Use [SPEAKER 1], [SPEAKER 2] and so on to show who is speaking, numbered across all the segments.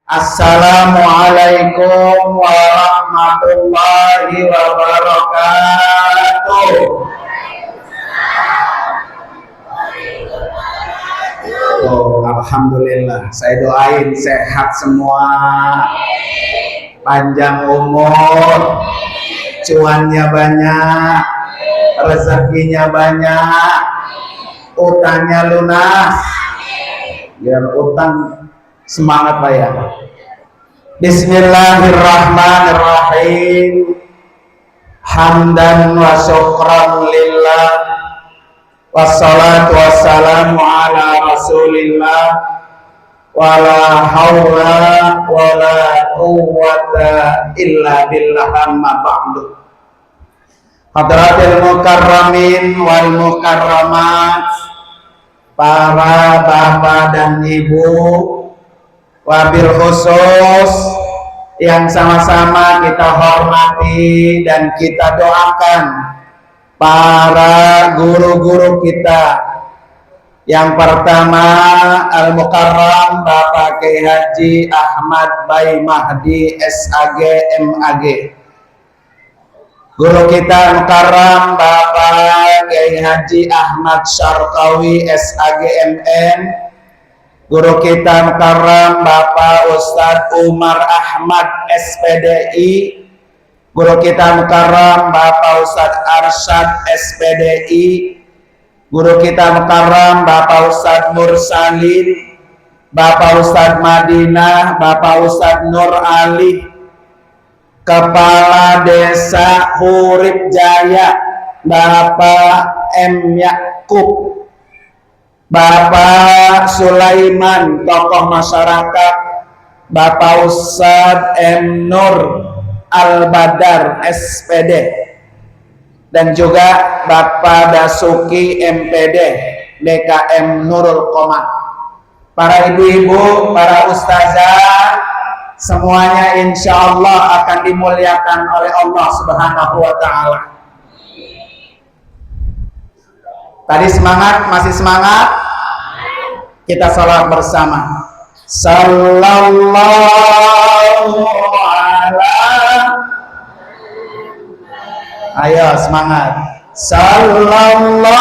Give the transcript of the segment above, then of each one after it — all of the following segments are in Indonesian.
[SPEAKER 1] Assalamualaikum warahmatullahi wabarakatuh. Alhamdulillah, saya doain sehat semua, panjang umur, cuannya banyak, rezekinya banyak, utangnya lunas. Biar utang semangat bayar. Bismillahirrahmanirrahim. Hamdan wa syukran lillah, wassalatu wassalamu ala rasulillah, wala hawla wala quwwata illa billah, amma ba'du. Hadratil mukarramin wal mukarramat, para bapak dan ibu, wabil khusus yang sama-sama kita hormati dan kita doakan para guru-guru kita. Yang pertama, Al-Mukarram Bapak Kiai Haji Ahmad Bai Mahdi SAG MAG. Guru kita Mukarram Bapak Kiai Haji Ahmad Syarqawi SAG MM. Guru kita Mukarram Bapak Ustadz Umar Ahmad SPDI. Guru kita Mukarram Bapak Ustadz Arsyad SPDI. Guru kita Mukarram Bapak Ustadz Mursalin, Bapak Ustadz Madinah, Bapak Ustadz Nur Ali. Kepala Desa Hurib Jaya Bapak M. Yakub, Bapak Sulaiman tokoh masyarakat, Bapak Ustadz M. Nur Al-Badar SPD, dan juga Bapak Dasuki MPD BKM Nurul Qomah. Para ibu-ibu, para ustazah, semuanya insya Allah akan dimuliakan oleh Allah Subhanahu wa Ta'ala. Tadi semangat, masih semangat? Kita salat bersama. Sallallahu ala. Ayo semangat. Sallallahu.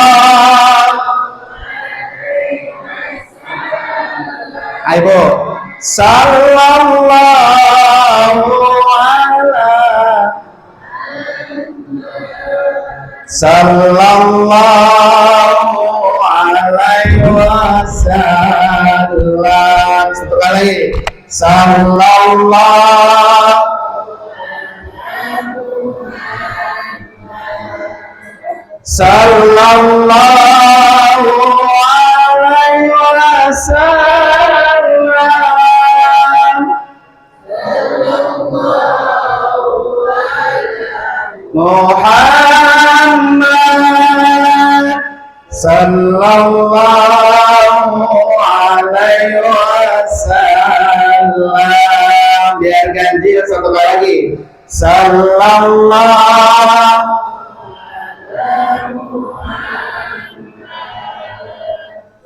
[SPEAKER 1] Ayo Bu. Sallallahu ala. Sallallahu alaihi wasallam. Satu kali. Sallallahu. Sallallahu alaihi wasallam. Muhammad sallallahu alaihi wasallam. Biar ganjil satu kali lagi. Sallallahu.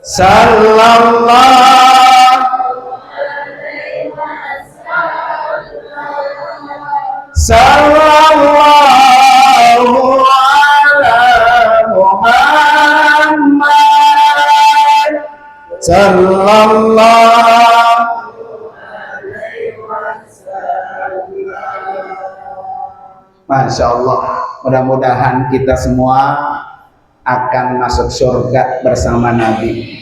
[SPEAKER 1] Sallallahu. Sallallahu ala Muhammad sallallahu alaihi wasallam. Masya Allah, mudah-mudahan kita semua akan masuk surga bersama Nabi.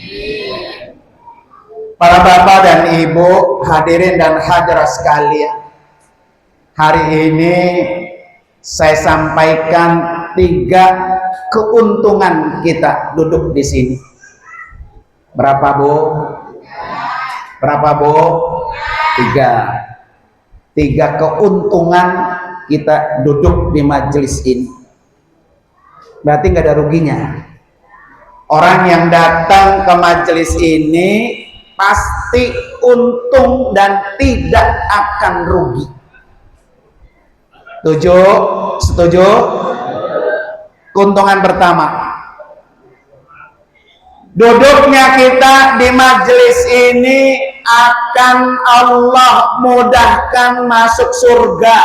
[SPEAKER 1] Para bapak dan ibu, hadirin dan hadirat sekalian, hari ini saya sampaikan 3 keuntungan kita duduk di sini. Berapa Bu? Berapa Bu? 3. 3 keuntungan kita duduk di majelis ini. Berarti nggak ada ruginya. Orang yang datang ke majelis ini pasti untung dan tidak akan rugi. Setuju? Keuntungan pertama, Duduknya kita di majelis ini akan Allah mudahkan masuk surga.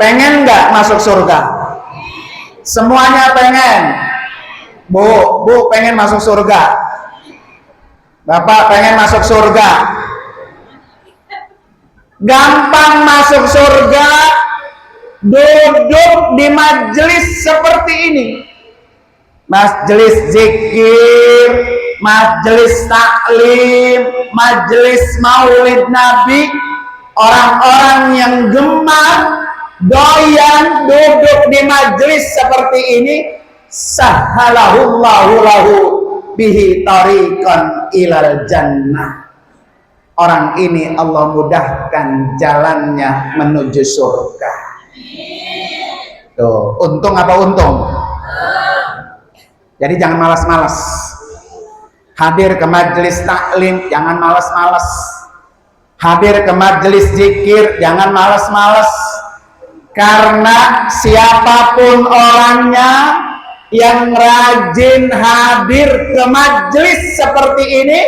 [SPEAKER 1] Pengen nggak masuk surga? Semuanya pengen. Bu pengen masuk surga. Bapak pengen masuk surga. Gampang masuk surga, duduk di majelis seperti ini. Majelis zikir, majelis taklim, majelis maulid Nabi. Orang-orang yang gemar doyan duduk di majelis seperti ini, sahalahullahu lahu bihi tariqan ilal jannah. Orang ini Allah mudahkan jalannya menuju surga. Tuh, untung apa untung? Jadi jangan malas-malas. Hadir ke majelis taklim, jangan malas-malas. Hadir ke majelis zikir, jangan malas-malas. Karena siapapun orangnya yang rajin hadir ke majelis seperti ini,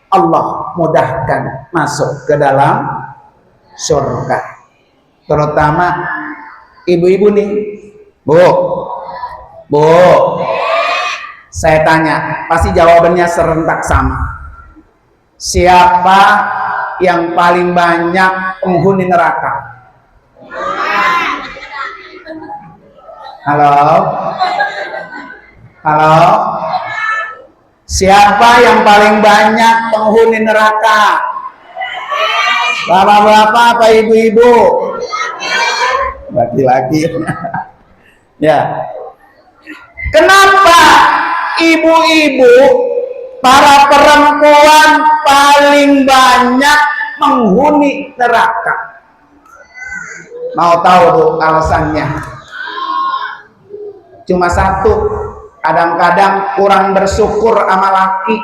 [SPEAKER 1] Allah mudahkan masuk ke dalam surga. Terutama ibu-ibu nih. Bu, saya tanya, pasti jawabannya serentak sama. Siapa yang paling banyak penghuni neraka? Halo? Halo? Siapa yang paling banyak penghuni neraka? Bapak-bapak apa ibu-ibu? Laki-laki. Ya. Kenapa ibu-ibu, para perempuan paling banyak penghuni neraka? Mau tahu tuh alasannya? Cuma satu, kadang-kadang kurang bersyukur sama laki,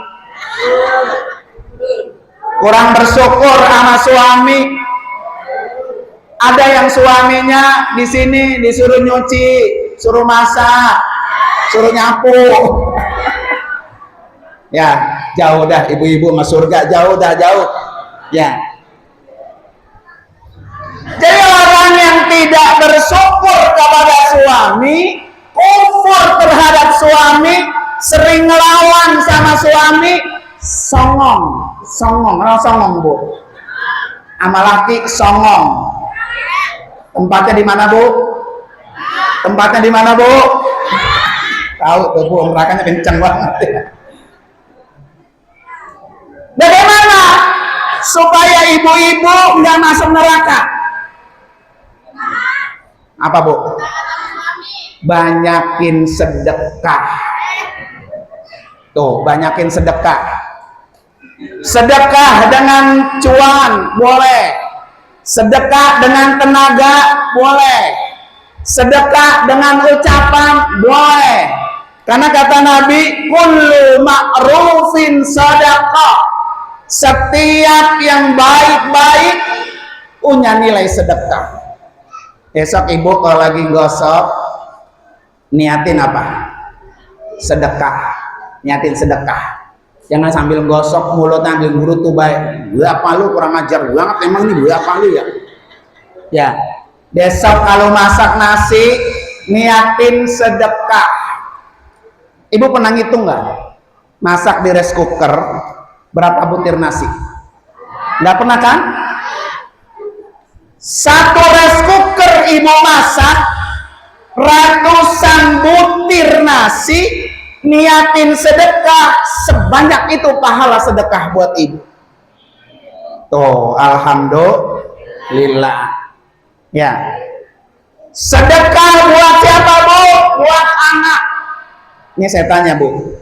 [SPEAKER 1] kurang bersyukur sama suami. Ada yang suaminya di sini disuruh nyuci, suruh masak, suruh nyapu. Ya, jauh dah ibu-ibu sama surga, jauh dah, jauh. Ya. Jadi orang yang tidak bersyukur kepada suami, kufur terhadap suami, sering ngelawan sama suami, songong bu. Sama laki songong. Tempatnya di mana bu? Tempatnya di mana bu? Tahu tuh bu, nerakanya kencang banget. Bagaimana supaya ibu-ibu nggak masuk neraka? Apa bu? Banyakin sedekah. Tuh, banyakin sedekah. Sedekah dengan cuan boleh. Sedekah dengan tenaga boleh. Sedekah dengan ucapan boleh. Karena kata Nabi, kullu ma'rufin sadaqah. Setiap yang baik-baik punya nilai sedekah. Besok ibu kalau lagi gosok, niatin apa? Sedekah. Niatin sedekah. Jangan sambil gosok mulutnya ambil guru tuh baik. Gue apa lu kurang ajar banget emang ini, gue apa lu ya? Ya. Besok kalau masak nasi, niatin sedekah. Ibu pernah ngitung nggak? Masak di rice cooker berapa butir nasi? Nggak pernah kan? Satu rice cooker ibu masak ratusan butir nasi, niatin sedekah sebanyak itu pahala sedekah buat ibu. Tuh, alhamdulillah. Ya. Sedekah buat siapa bu? Buat anak. Ini saya tanya bu,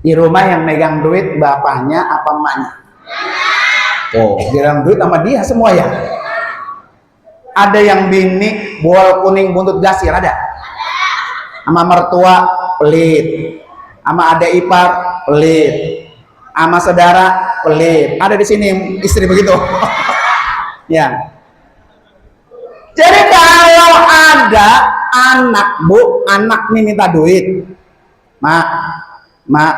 [SPEAKER 1] di rumah yang megang duit bapaknya apa emaknya? Oh, bilang duit sama dia semua ya. Ada yang bini boal kuning buntut gasir ada? Sama mertua pelit, sama adik ipar pelit, sama saudara pelit. Ada di sini istri begitu. Ya. Jadi kalau ada anak bu, anak nih minta duit, Mak, mak,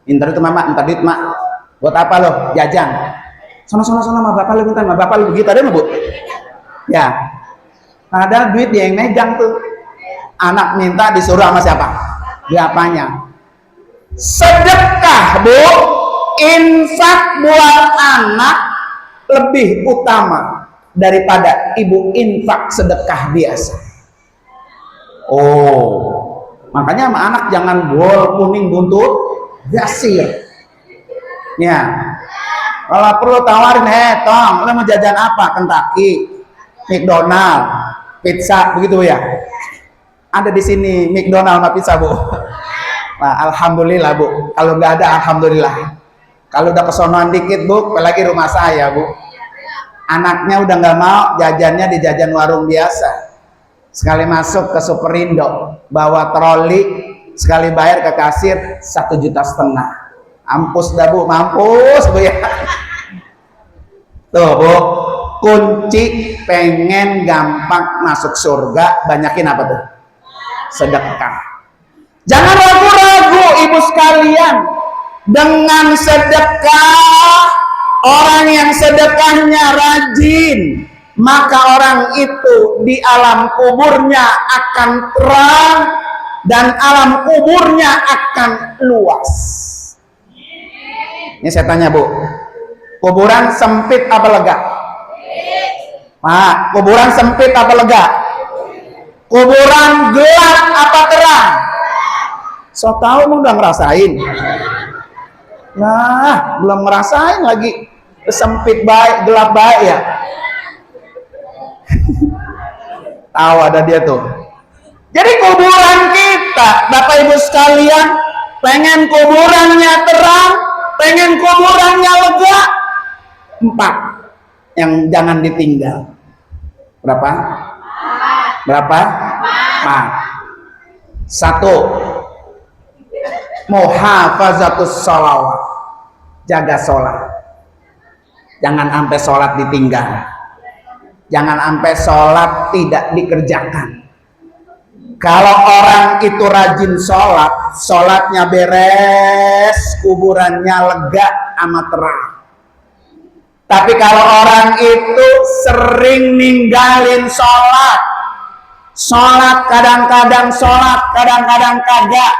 [SPEAKER 1] minta itu mama, minta duit mak. Buat apa lo? Jajan. Sono, mak bapak lu minta, mak bapak lu begitu ada bu? Ya, ada duit dia yang megang tuh. Anak minta disuruh sama siapa? Bapaknya. Sedekah bu, infak buat anak lebih utama daripada ibu infak sedekah biasa. Oh, makanya sama anak jangan bol kuning buntut gasir. Ya, kalau perlu tawarin, tong, lo mau jajan apa? Kentucky, McDonald, pizza, begitu ya. Ada di sini McDonald sama pizza bu. Nah, alhamdulillah bu. Kalau nggak ada, alhamdulillah. Kalau udah kesonoan dikit bu, apalagi rumah saya bu. Anaknya udah nggak mau, jajannya di jajan warung biasa. Sekali masuk ke Superindo, bawa troli, sekali bayar ke kasir 1,5 juta. Mampus dah bu, mampus bu ya. Tuh bu, kunci pengen gampang masuk surga, banyakin apa tuh? Sedekah. Jangan ragu-ragu ibu sekalian, dengan sedekah, orang yang sedekahnya rajin, maka orang itu di alam kuburnya akan terang dan alam kuburnya akan luas. Ini saya tanya bu, kuburan sempit apa lega? Pak, kuburan sempit apa lega? Kuburan gelap apa terang? So tahu mau udah ngerasain? Nah, belum ngerasain lagi. Sempit baik, gelap baik ya. Tahu ada dia tuh. Jadi kuburan kita, Bapak Ibu sekalian, pengen kuburannya terang, pengen kuburannya lega. 4 yang jangan ditinggal. Berapa? Berapa? 4. 1. Muhafazatus sholawat, jaga sholat. Jangan sampai sholat ditinggal, jangan sampai sholat tidak dikerjakan. Kalau orang itu rajin sholat, sholatnya beres, kuburannya lega amat terang. Tapi kalau orang itu sering ninggalin sholat, sholat kadang-kadang sholat, kadang-kadang kagak,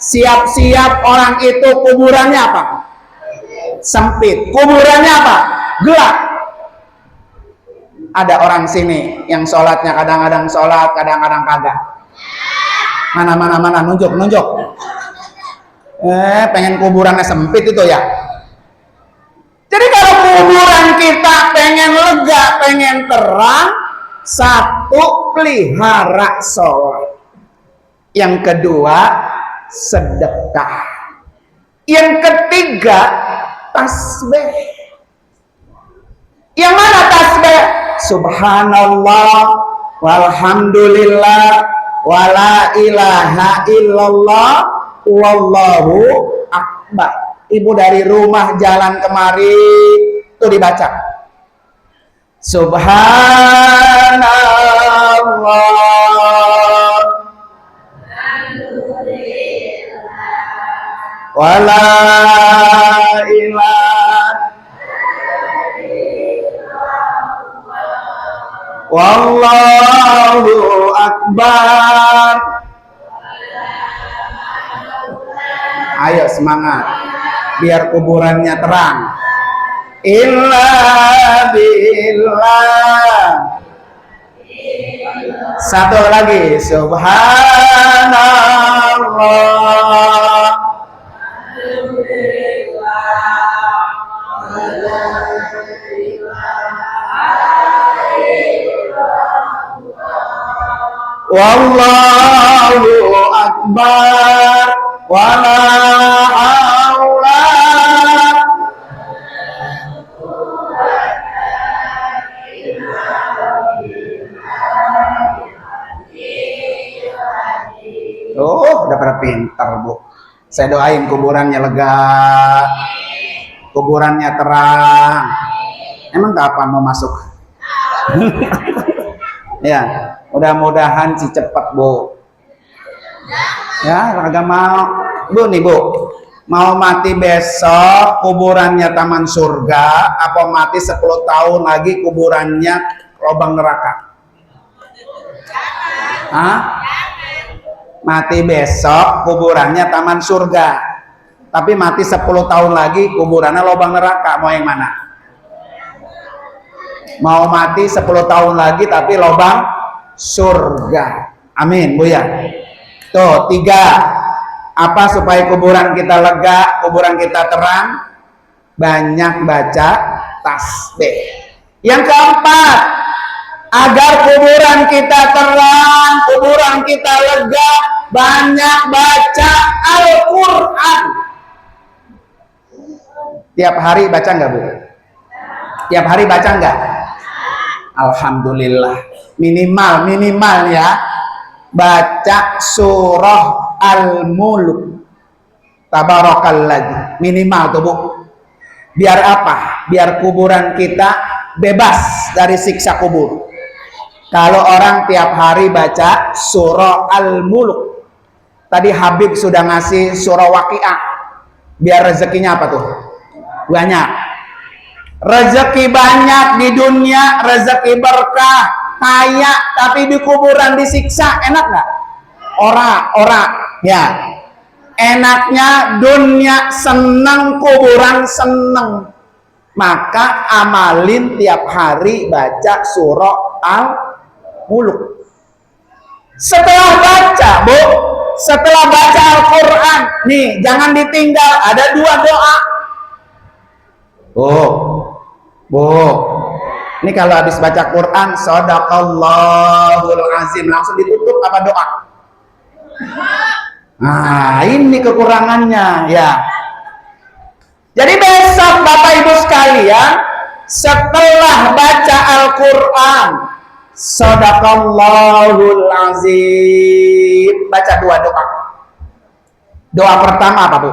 [SPEAKER 1] siap-siap orang itu kuburannya apa? Sempit. Kuburannya apa? Gelap. Ada orang sini yang sholatnya kadang-kadang sholat, kadang-kadang kagak. Mana, nunjuk. Pengen kuburannya sempit itu ya. Jadi kalau kuburan kita pengen lega, pengen terang, 1, pelihara sholat. Yang kedua, sedekah. Yang ketiga, tasbih. Yang mana tasbih? Subhanallah walhamdulillah wala ilaha illallah wallahu akbar. Ibu dari rumah jalan kemari itu dibaca Subhanallah wala ilaha wallahu akbar. Ayo semangat biar kuburannya terang. Illa billah. Satu lagi, subhanallah wallahu akbar wala haula. Oh, udah pada pintar bu. Saya doain kuburannya lega, kuburannya terang. Emang kapan mau masuk? Ya, mudah-mudahan sih cepat bu. Ya, kagak mau. Bu nih Bu, mau mati besok kuburannya taman surga, apa mati 10 tahun lagi kuburannya lubang neraka? Hah? Mati besok kuburannya taman surga, tapi mati 10 tahun lagi kuburannya lubang neraka. Mau yang mana? Mau mati 10 tahun lagi tapi lubang surga. Amin Bu ya. Tuh 3. Apa supaya kuburan kita lega, kuburan kita terang? Banyak baca tasbih. Yang keempat, agar kuburan kita terang, kuburan kita lega, banyak baca Al-Quran. Tiap hari baca nggak Bu? Tiap hari baca nggak? Alhamdulillah. Minimal ya, baca surah Al-Mulk. Tabarakallah. Minimal tuh Bu. Biar apa? Biar kuburan kita bebas dari siksa kubur. Kalau orang tiap hari baca surah Al-Mulk. Tadi Habib sudah ngasih surah Waqiah. Biar rezekinya apa tuh? Banyak. Rezeki banyak di dunia, rezeki berkah, kaya, tapi di kuburan disiksa, enak nggak? Ora, ya. Enaknya dunia seneng, kuburan seneng. Maka amalin tiap hari baca surah Al-Mulk. Setelah baca Bu, setelah baca Al-Quran, nih jangan ditinggal, ada 2 doa. Bu, ini kalau habis baca Quran, Shadaqallahul Azim, langsung ditutup apa doa? Nah, ini kekurangannya ya. Jadi besok Bapak Ibu sekalian, setelah baca Al-Quran, Shadaqallahul Azim, baca 2 doa. Doa pertama apa Bu?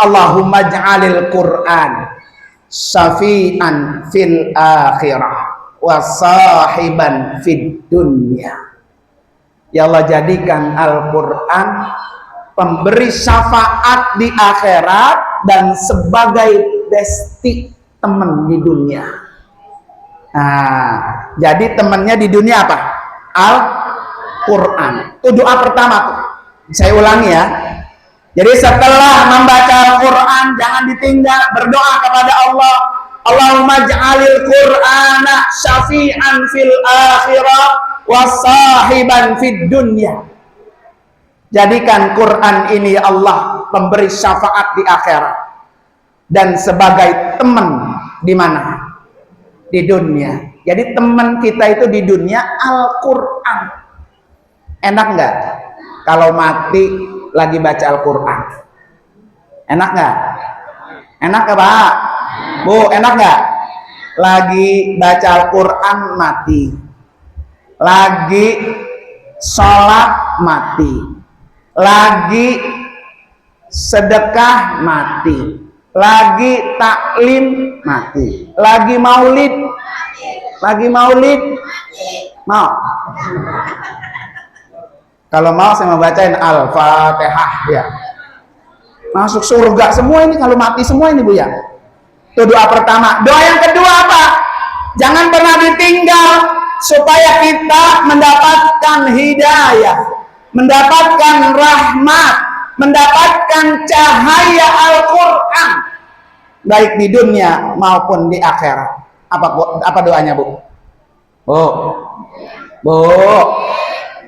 [SPEAKER 1] Allahumma ja'alil Quran syafi'an fil akhirah wa sahiban fid dunya. Ya Allah, jadikan Al-Quran pemberi syafaat di akhirat dan sebagai besti teman di dunia. Nah, jadi temannya di dunia apa? Al-Quran. Itu doa pertama tuh. Saya ulangi ya. Jadi setelah membaca Al-Quran, jangan ditinggal, berdoa kepada Allah. Allahumma ja'alil Qur'ana syafi'an fil akhirah wa sahiban fid dunya. Jadikan Quran ini ya Allah pemberi syafaat di akhirat dan sebagai teman di mana? Di dunia. Jadi teman kita itu di dunia Al-Quran. Enak nggak kalau mati lagi baca Al-Quran? Enak nggak? Enak nggak Pak? Bu, enak nggak? Lagi baca Al-Quran mati, lagi sholat mati, lagi sedekah mati, lagi taklim mati, lagi maulid mau? Kalau mau saya mau bacain Al-Fatihah ya. Masuk surga semua ini kalau mati semua ini Bu ya. Itu doa pertama. Doa yang kedua apa? Jangan pernah ditinggal supaya kita mendapatkan hidayah, mendapatkan rahmat, mendapatkan cahaya Al-Quran baik di dunia maupun di akhirat. Apa doanya Bu? Bu,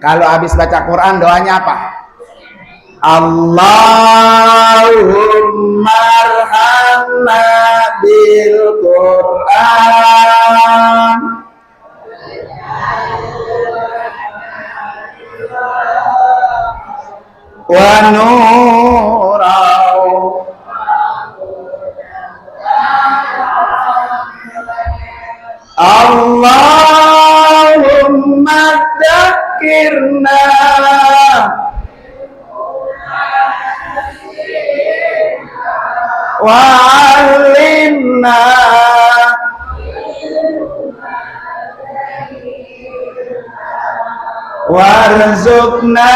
[SPEAKER 1] kalau habis baca Quran doanya apa? Allahumma arhamna bil Quran wa nurau Allahumma dzakirna wa 'allimna warzuqna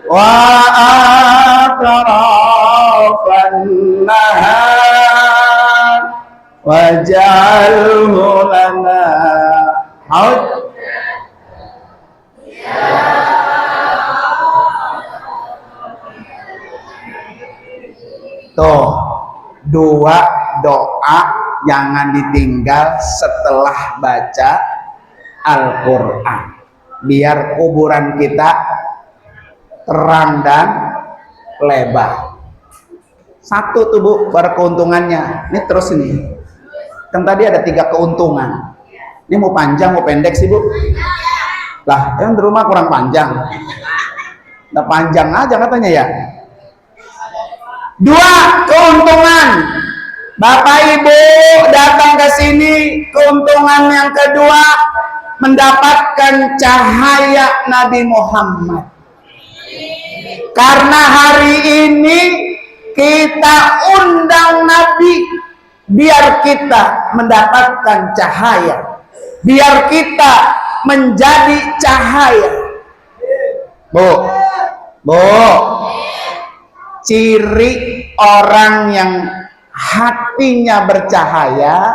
[SPEAKER 1] wa atrafan nahar waj'alhu lana tuh, dua doa jangan ditinggal setelah baca Al-Quran, biar kuburan kita terang dan lebar. Satu tuh Bu, berkeuntungannya. Ini terus ini. Kan tadi ada 3 keuntungan. Ini mau panjang mau pendek sih Bu? Lah, yang di rumah kurang panjang. Nah, panjang aja katanya ya. 2 keuntungan. Bapak Ibu datang ke sini, keuntungan yang kedua mendapatkan cahaya Nabi Muhammad. Karena hari ini kita undang Nabi biar kita mendapatkan cahaya, biar kita menjadi cahaya. Bu, ciri orang yang hatinya bercahaya,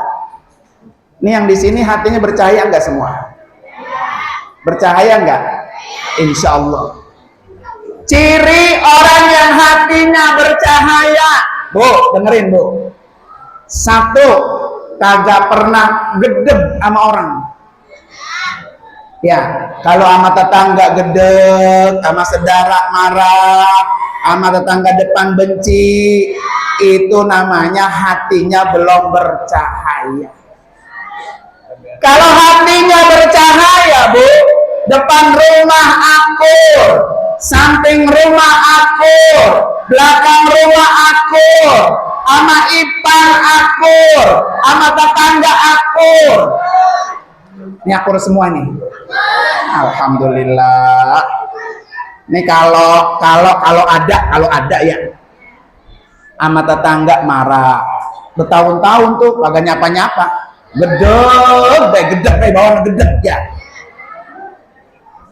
[SPEAKER 1] ini yang di sini hatinya bercahaya enggak semua? Bercahaya enggak? Insya Allah. Ciri orang yang hatinya bercahaya, Bu, dengerin Bu. 1, kagak pernah gedeg sama orang. Ya, kalau sama tetangga gedeg, sama saudara marah, sama tetangga depan benci, itu namanya hatinya belum bercahaya. Kalau hatinya bercahaya, Bu, depan rumah akur, samping rumah akur, belakang rumah akur, sama ipar akur, sama tetangga akur. Ini akur semua nih. Alhamdulillah. Ini kalau ada ya. Sama tetangga marah. Bertahun-tahun tuh kagak nyapa-nyapa. Gedeg bawaan gedeg ya.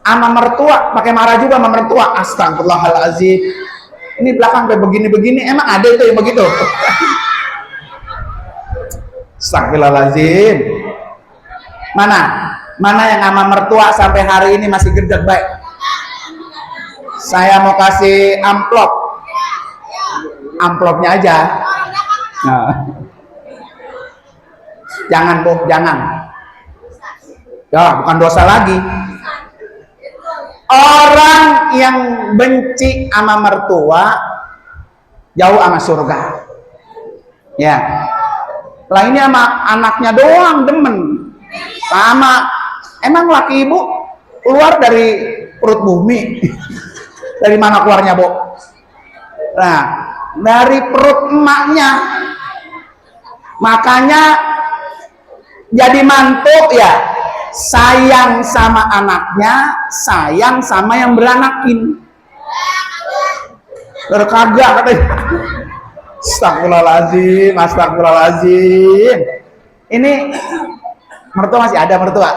[SPEAKER 1] Sama mertua pakai marah juga sama mertua. Astagfirullahaladzim. Ini belakang kayak begini-begini, emang ada itu yang begitu? Astagfirullahaladzim. Mana yang sama mertua sampai hari ini masih gedeg baik? Saya mau kasih amplopnya aja. Nah. Jangan Bu, jangan. Ya, bukan dosa lagi. Orang yang benci sama mertua jauh sama surga. Ya. Lah ini sama anaknya doang demen. Sama emang laki ibu keluar dari perut bumi. Dari mana keluarnya, Bu? Nah, dari perut emaknya. Makanya jadi mantu ya, sayang sama anaknya, sayang sama yang beranakin. Kagak katanya. Astagfirullahaladzim. Ini mertua masih ada mertua.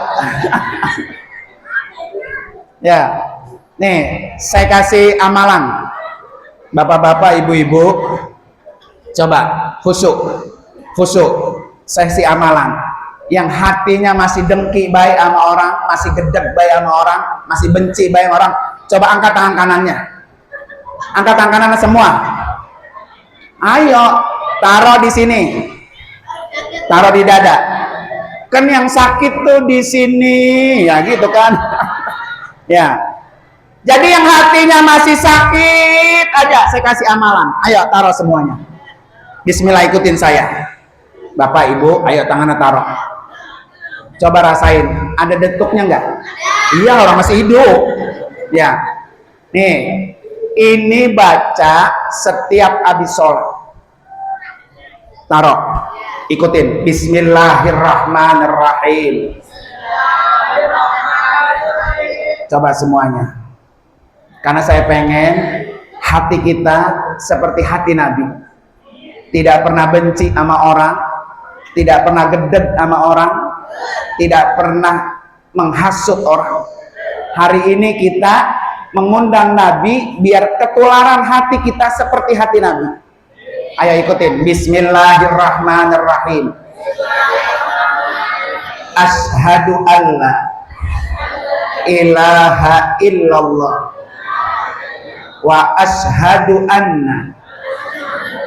[SPEAKER 1] Ya, nih saya kasih amalan. Bapak-bapak, ibu-ibu, coba khusyuk. Sesi amalan. Yang hatinya masih dengki baik sama orang, masih gedeg baik sama orang, masih benci baik sama orang, coba angkat tangan kanannya. Angkat tangan kanannya semua. Ayo, taruh di sini. Taruh di dada. Kan yang sakit tuh di sini, ya gitu kan. Ya. Jadi yang hatinya masih sakit aja, saya kasih amalan. Ayo taruh semuanya. Bismillah, ikutin saya. Bapak, Ibu, ayo tangannya taruh. Coba rasain, ada detuknya enggak? Iya, orang masih hidup. Ya. Nih, ini baca setiap habis sholat. Taruh. Ikutin. Bismillahirrahmanirrahim. Coba semuanya. Karena saya pengen hati kita seperti hati Nabi. Tidak pernah benci sama orang, tidak pernah gedeg sama orang, tidak pernah menghasut orang. Hari ini kita mengundang Nabi biar ketularan hati kita seperti hati Nabi. Ayo ikutin. Bismillahirrahmanirrahim. Asyhadu alla ilaha illallah wa asyhadu anna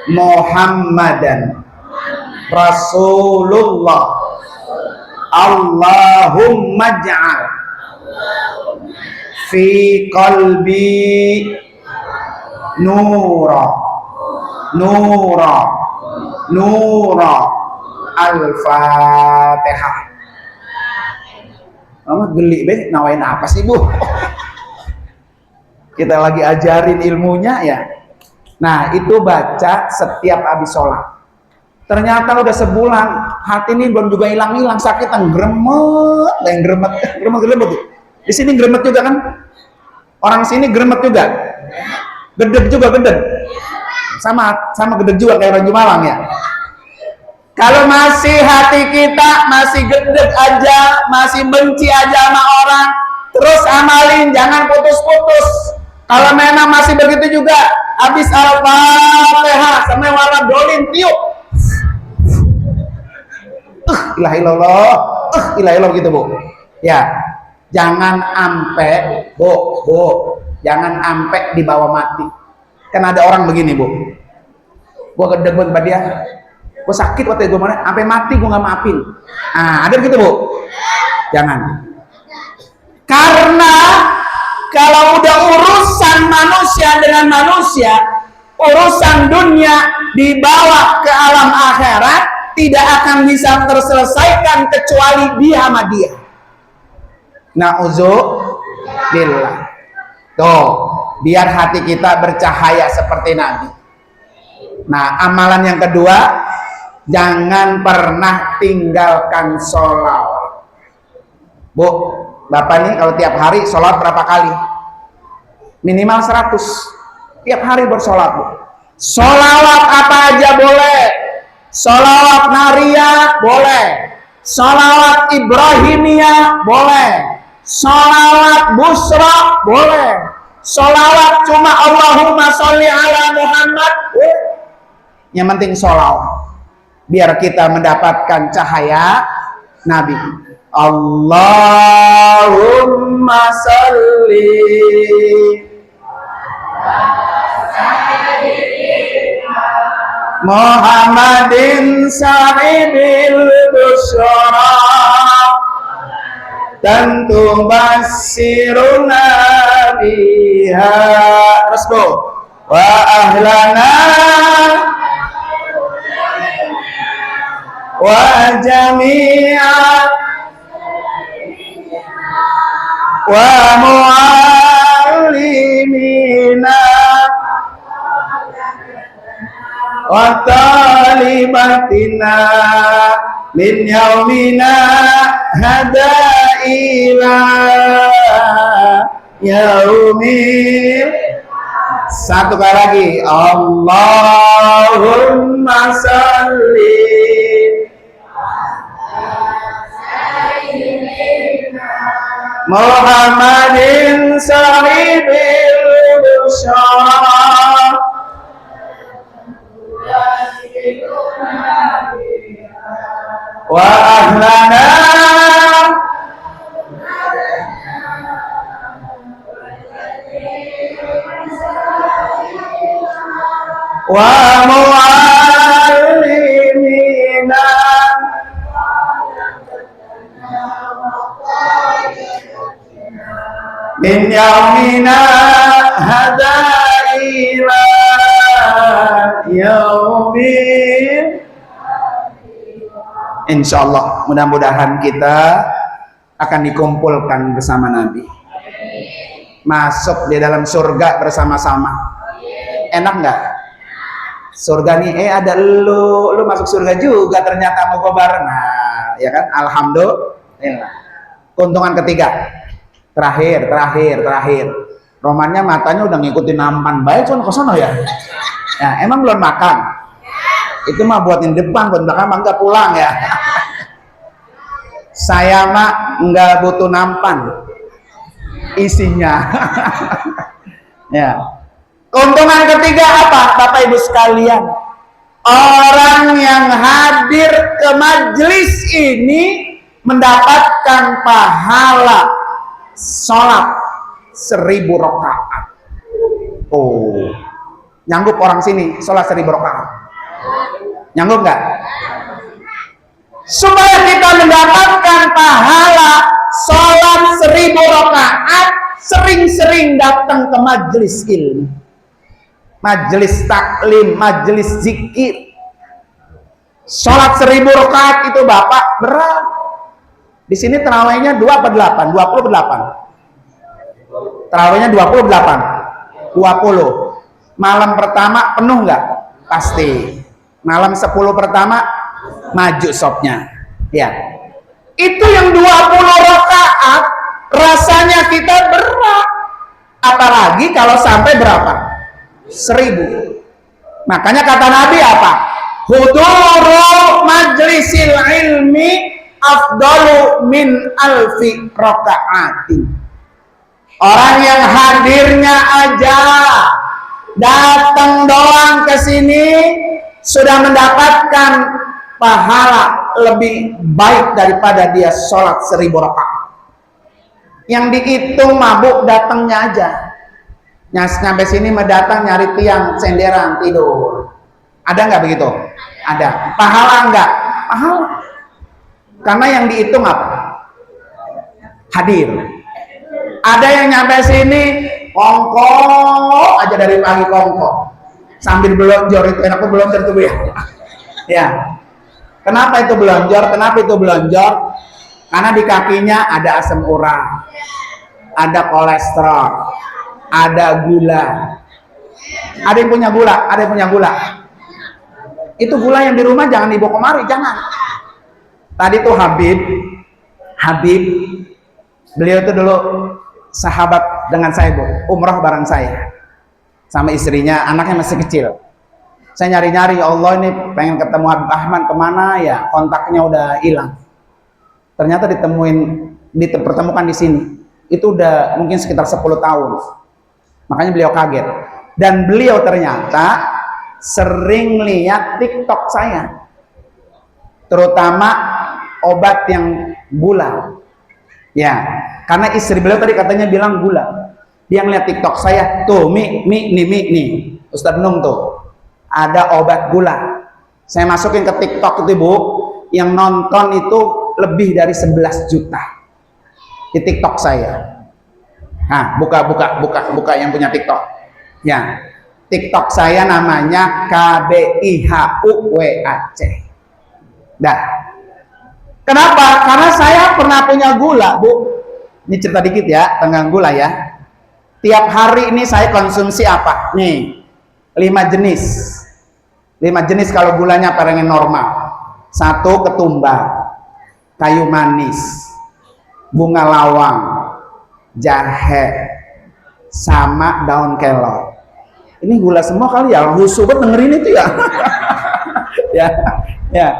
[SPEAKER 1] Muhammadan Rasulullah. Allahumma ja'al fi qalbi nura Al-Fatihah. Mama geli be, nawain apa sih Bu? Kita lagi ajarin ilmunya ya. Nah itu baca setiap habis sholat. Ternyata udah sebulan hati ini belum juga hilang-hilang, sakit yang gremet, gremet. Di sini gremet juga kan? Orang sini gremet juga, gedeg juga gedeg. Sama gedeg juga kayak orang Jumalang ya. Kalau masih hati kita masih gedeg aja, masih benci aja sama orang, terus amalin, jangan putus-putus. Kalau memang masih begitu juga, habis Al-Fatihah sampai warna dolin tiup. Ilah ilallah gitu Bu. Ya, jangan ampe, jangan ampe dibawa mati. Kan ada orang begini Bu. Gua gedeg banget dia. Gue sakit waktu gue mana, sampai mati gue nggak maafin. Nah, ada begitu Bu? Jangan. Karena kalau udah urusan manusia dengan manusia, urusan dunia dibawa ke alam akhirat, tidak akan bisa terselesaikan kecuali dia sama dia. Na'udzubillah. Tuh, biar hati kita bercahaya seperti Nabi. Nah, amalan yang kedua, jangan pernah tinggalkan sholawat. Bu, Bapak nih kalau tiap hari sholat berapa kali? Minimal 100. Tiap hari bersolat Bu. Sholawat apa aja boleh. Sholawat Nariyah boleh. Sholawat Ibrahimiyah boleh. Sholawat Busra boleh. Sholawat cuma Allahumma sholli ala Muhammad. Yang penting sholawat. Biar kita mendapatkan cahaya Nabi. Allahumma sholli Muhammadin sa'idil busyara tentu basiruna biha rasbu wa ahlana wa jami'a wa mu'allimina wa talibatina min yaumina hada ila yaumil. Satu kali lagi, Allahumma sholli Muhammadin sahibil busyara wa ahlana wa mu'allimina min yaumina hada ila yaumil. Insyaallah mudah-mudahan kita akan dikumpulkan bersama Nabi, masuk di dalam surga bersama-sama. Enak nggak? Surga nih, ada lu masuk surga juga ternyata mau bareng. Nah, ya kan? Alhamdulillah. Keuntungan ketiga, terakhir. Romannya matanya udah ngikutin nampan baik, cuman kesono ya. Ya, emang belum makan. Itu mah buat yang depan, buat belakang mah enggak pulang ya. Saya mah enggak butuh nampan. isinya. Ya. Keuntungan ketiga apa, Bapak Ibu sekalian? Orang yang hadir ke majelis ini mendapatkan pahala sholat 1000 rakaat. Oh, nyanggup orang sini sholat 1000 rakaat? Nyanggup nggak? Supaya kita mendapatkan pahala sholat 1000 rakaat, sering-sering datang ke majelis ilmu, majelis taklim, majelis zikir. Sholat 1000 rakaat itu Bapak berat. Di sini terawihnya 2 apa 8? 28. Terawihnya 28. 20. Malam pertama penuh nggak? Pasti. Malam 10 pertama maju sopnya. Ya. Itu yang 20 rakaat rasanya kita berat. Apalagi kalau sampai berapa? 1000. Makanya kata Nabi apa? Huduru majlisil ilmi afdalu min alfi raka'atin. Orang yang hadirnya aja, datang doang ke sini sudah mendapatkan pahala lebih baik daripada dia sholat 1000 rakaat. Yang dihitung mabuk datangnya aja. Nyampe sini mendatang nyari tiang senderan tidur. Ada nggak begitu? Ada. Pahala nggak? Pahala. Karena yang dihitung apa? Hadir. Ada yang nyampe sini kongko aja dari pagi kongko sambil belonjor. Itu enak belonjor tuh ya. Ya. Kenapa itu belonjor? Kenapa itu belonjor? Karena di kakinya ada asam urat, ada kolesterol, ada gula. Ada yang punya gula, ada yang punya gula. Itu gula yang di rumah jangan dibawa kemari, jangan. Tadi tuh Habib, beliau itu dulu sahabat dengan saya, Bu, umrah bareng saya sama istrinya, anaknya masih kecil. Saya nyari-nyari, ya Allah ini pengen ketemu Habib Ahmad, kemana ya, kontaknya udah hilang. Ternyata dipertemukan di sini. Itu udah mungkin sekitar 10 tahun. Makanya beliau kaget. Dan beliau ternyata sering lihat TikTok saya, terutama obat yang gula. Ya, karena istri beliau tadi katanya bilang gula. Dia ngeliat TikTok saya, tuh nih, Ustadz Nung tuh ada obat gula. Saya masukin ke TikTok itu, Bu, yang nonton itu lebih dari 11 juta di TikTok saya. Nah, buka yang punya TikTok. Ya, TikTok saya namanya KBIHUWAC. Dah. Kenapa? Karena saya pernah punya gula, Bu. Ini cerita dikit ya tentang gula ya. Tiap hari ini saya konsumsi apa? Nih, 5 jenis. 5 jenis kalau gulanya pengen normal. 1 ketumbar, kayu manis, bunga lawang, jahe, sama daun kelor. Ini gula semua kali ya, husu banget dengerin itu ya. ya.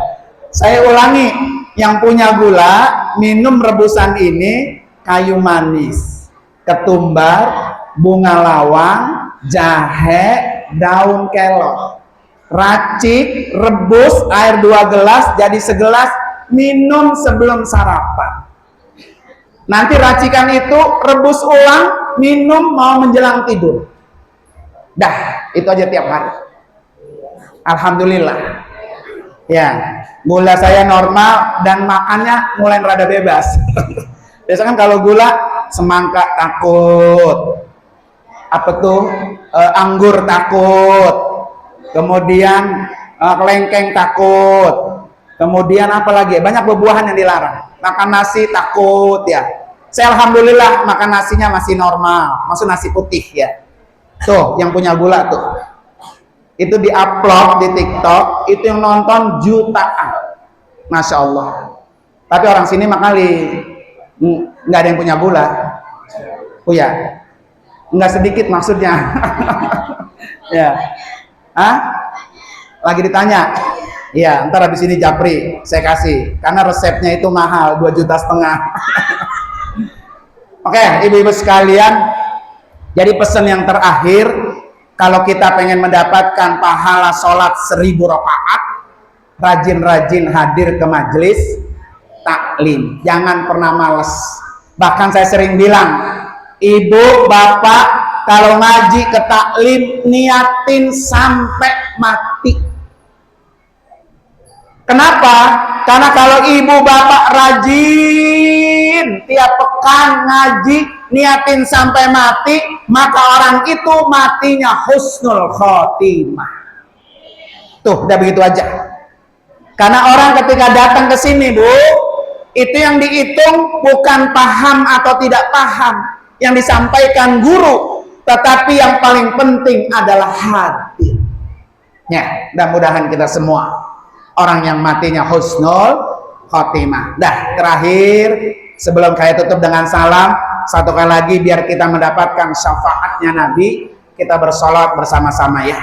[SPEAKER 1] Saya ulangi, yang punya gula minum rebusan ini, kayu manis, ketumbar, bunga lawang, jahe, daun kelor. Racik, rebus air 2 gelas jadi segelas, minum sebelum sarapan. Nanti racikan itu rebus ulang, minum mau menjelang tidur. Dah, itu aja tiap hari. Alhamdulillah. Ya, gula saya normal dan makannya mulai rada bebas. Biasanya kan kalau gula semangka takut, apa tuh, anggur takut, kemudian kelengkeng takut, kemudian apa lagi? Banyak buah-buahan yang dilarang. Makan nasi takut ya. Saya alhamdulillah makan nasinya masih normal, maksud nasi putih ya. Tuh, yang punya gula tuh. Itu di-upload di TikTok, itu yang nonton jutaan. Masya Allah. Tapi orang sini makali nggak ada yang punya gula. Oh ya, nggak sedikit maksudnya. Ya. Hah? Lagi ditanya. Iya, ntar habis ini japri saya kasih. Karena resepnya itu mahal, 2,5 juta. Oke, ibu-ibu sekalian, jadi pesan yang terakhir, kalau kita pengen mendapatkan pahala sholat 1000 rakaat, rajin-rajin hadir ke majelis taklim, jangan pernah males. Bahkan saya sering bilang, ibu, bapak, kalau ngaji ke taklim, niatin sampai mati. Kenapa? Karena kalau ibu bapak rajin tiap pekan ngaji, niatin sampai mati, maka orang itu matinya husnul khotimah. Tuh, udah begitu aja. Karena orang ketika datang ke sini, Bu, itu yang dihitung bukan paham atau tidak paham yang disampaikan guru, tetapi yang paling penting adalah hadir. Ya, mudah-mudahan kita semua orang yang matinya husnul khotimah. Dah, terakhir sebelum saya tutup dengan salam, satu kali lagi biar kita mendapatkan syafaatnya Nabi, kita bersolat bersama-sama ya.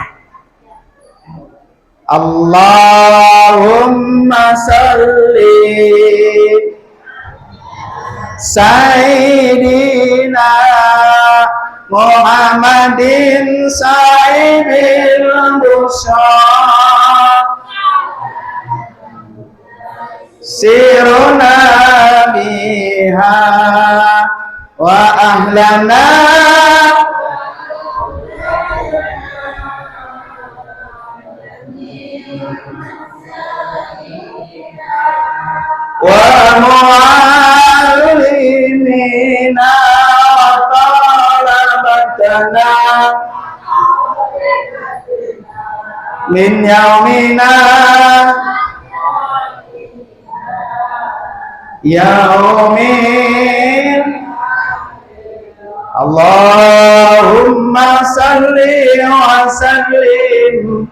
[SPEAKER 1] Allahumma salli Sayyidina Muhammadin sahibil busyar siruna biha wa ahlana wa mu'allimina wa talabatana min yaumina yaumin Allahumma salli wa sallim.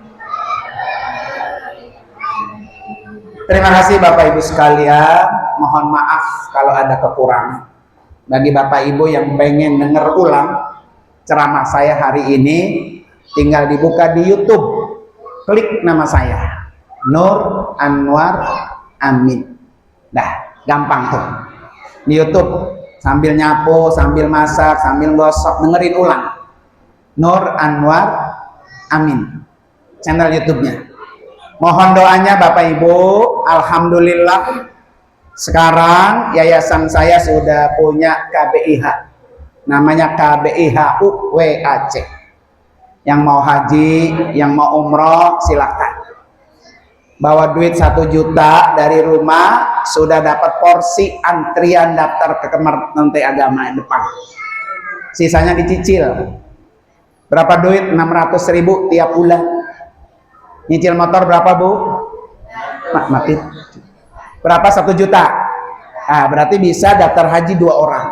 [SPEAKER 1] Terima kasih Bapak Ibu sekalian, mohon maaf kalau ada kekurangan. Bagi Bapak Ibu yang pengen denger ulang ceramah saya hari ini, tinggal dibuka di YouTube, klik nama saya, Nur Anwar Amin. Dah, gampang tuh. Di YouTube, sambil nyapu, sambil masak, sambil gosok, dengerin ulang. Nur Anwar Amin, channel YouTube-nya. Mohon doanya Bapak Ibu. Alhamdulillah sekarang yayasan saya sudah punya KBIH, namanya KBIH UWAC. Yang mau haji, yang mau umroh silahkan bawa duit 1 juta dari rumah, sudah dapat porsi antrian daftar ke Kementerian Agama depan. Sisanya dicicil. Berapa duit? 600.000 tiap bulan. Nyicil motor berapa, Bu? Mati. Berapa? 1 juta. Ah, berarti bisa daftar haji 2 orang.